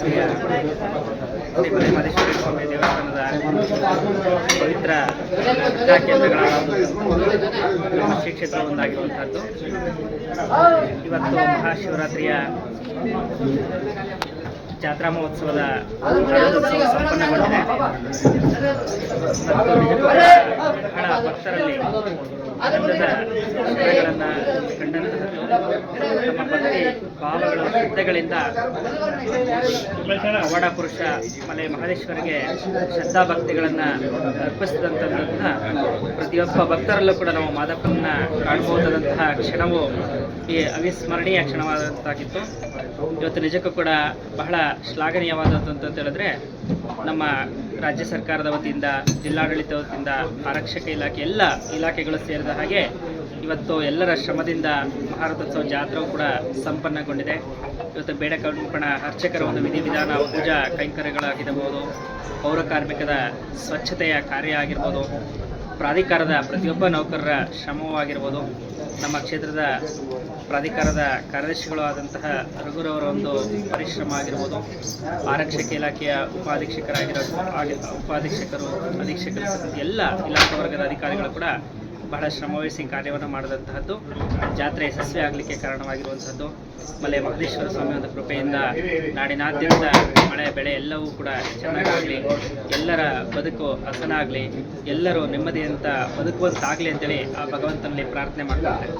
ಯಶಸ್ವಿಯ ಶ್ರೀ ಮಲೆ ಮಹದೇಶ್ವರ ಸ್ವಾಮಿ ದೇವಸ್ಥಾನದ ಪವಿತ್ರ ಪೂಜಾ ಕೇಂದ್ರಗಳ ನಮ್ಮ ಶ್ರೀ ಕ್ಷೇತ್ರ ಒಂದಾಗಿರುವಂಥದ್ದು. ಇವತ್ತು ಮಹಾಶಿವರಾತ್ರಿಯ ಜಾತ್ರಾ ಮಹೋತ್ಸವದ ಸಂಪನ್ನಗೊಂಡಿದೆ ಮತ್ತು ಬಹಳ ಭಕ್ತರಲ್ಲಿ ಆನಂದದ ಕ್ಷಣಗಳನ್ನು ಕಂಡಂತಹದ್ದು. ನಮ್ಮ ಭಕ್ತಿ ಭಾವಗಳ ಶ್ರದ್ಧೆಗಳಿಂದ ಪವಾಡ ಪುರುಷ ಮಲೆ ಮಹದೇಶ್ವರಿಗೆ ಶ್ರದ್ಧಾ ಭಕ್ತಿಗಳನ್ನು ಅರ್ಪಿಸಿದಂತಹ ಪ್ರತಿಯೊಬ್ಬ ಭಕ್ತರಲ್ಲೂ ಕೂಡ ನಾವು ಮಾದಪ್ಪನ ಕಾಣಬಹುದಾದಂತಹ ಕ್ಷಣವು ಈ ಅವಿಸ್ಮರಣೀಯ ಕ್ಷಣವಾದಂತಾಗಿತ್ತು. ಇವತ್ತು ನಿಜಕ್ಕೂ ಕೂಡ ಬಹಳ ಶ್ಲಾಘನೀಯವಾದದ್ದು ಅಂತ ಹೇಳಿದ್ರೆ, ನಮ್ಮ ರಾಜ್ಯ ಸರ್ಕಾರದ ವತಿಯಿಂದ, ಜಿಲ್ಲಾಡಳಿತ ವತಿಯಿಂದ, ಆರಕ್ಷಕ ಇಲಾಖೆ ಎಲ್ಲ ಇಲಾಖೆಗಳು ಸೇರಿದ ಹಾಗೆ ಇವತ್ತು ಎಲ್ಲರ ಶ್ರಮದಿಂದ ಮಹಾರಥೋತ್ಸವ ಜಾತ್ರೆಯೂ ಕೂಡ ಸಂಪನ್ನಗೊಂಡಿದೆ. ಇವತ್ತು ಬೇಡ ಕಂಪಣ ಅರ್ಚಕರ ಒಂದು ವಿಧಿವಿಧಾನ ಪೂಜಾ ಕೈಂಕರ್ಯಗಳಾಗಿರಬಹುದು, ಪೌರ ಕಾರ್ಮಿಕದ ಸ್ವಚ್ಛತೆಯ ಕಾರ್ಯ ಆಗಿರ್ಬೋದು, ಪ್ರಾಧಿಕಾರದ ಪ್ರತಿಯೊಬ್ಬ ನೌಕರರ ಶ್ರಮವಾಗಿರ್ಬೋದು, ನಮ್ಮ ಕ್ಷೇತ್ರದ ಪ್ರಾಧಿಕಾರದ ಕಾರ್ಯದರ್ಶಿಗಳು ಆದಂತಹ ರಘುರವರ ಒಂದು ಪರಿಶ್ರಮ ಆಗಿರ್ಬೋದು, ಆರಕ್ಷಕ ಇಲಾಖೆಯ ಉಪಾಧೀಕ್ಷಕರು, ಅಧೀಕ್ಷಕರು, ಎಲ್ಲ ಇಲಾಖಾ ವರ್ಗದ ಅಧಿಕಾರಿಗಳು ಕೂಡ ಬಹಳ ಶ್ರಮವಹಿಸಿ ಕಾರ್ಯವನ್ನು ಮಾಡಿದಂತಹದ್ದು ಜಾತ್ರೆ ಯಶಸ್ವಿ ಆಗಲಿಕ್ಕೆ ಕಾರಣವಾಗಿರುವಂಥದ್ದು. ಮಲೆ ಮಹದೇಶ್ವರ ಸ್ವಾಮಿ ಒಂದು ಕೃಪೆಯಿಂದ ನಾಡಿನಾದ್ಯಂತ ಮಳೆ ಬೆಳೆ ಎಲ್ಲವೂ ಕೂಡ ಚೆನ್ನಾಗಾಗಲಿ, ಎಲ್ಲರ ಬದುಕು ಹಸನಾಗಲಿ, ಎಲ್ಲರೂ ನೆಮ್ಮದಿಯಂತ ಬದುಕುವಂತಾಗಲಿ ಅಂತೇಳಿ ಆ ಭಗವಂತನಲ್ಲಿ ಪ್ರಾರ್ಥನೆ ಮಾಡ್ತಾರೆ.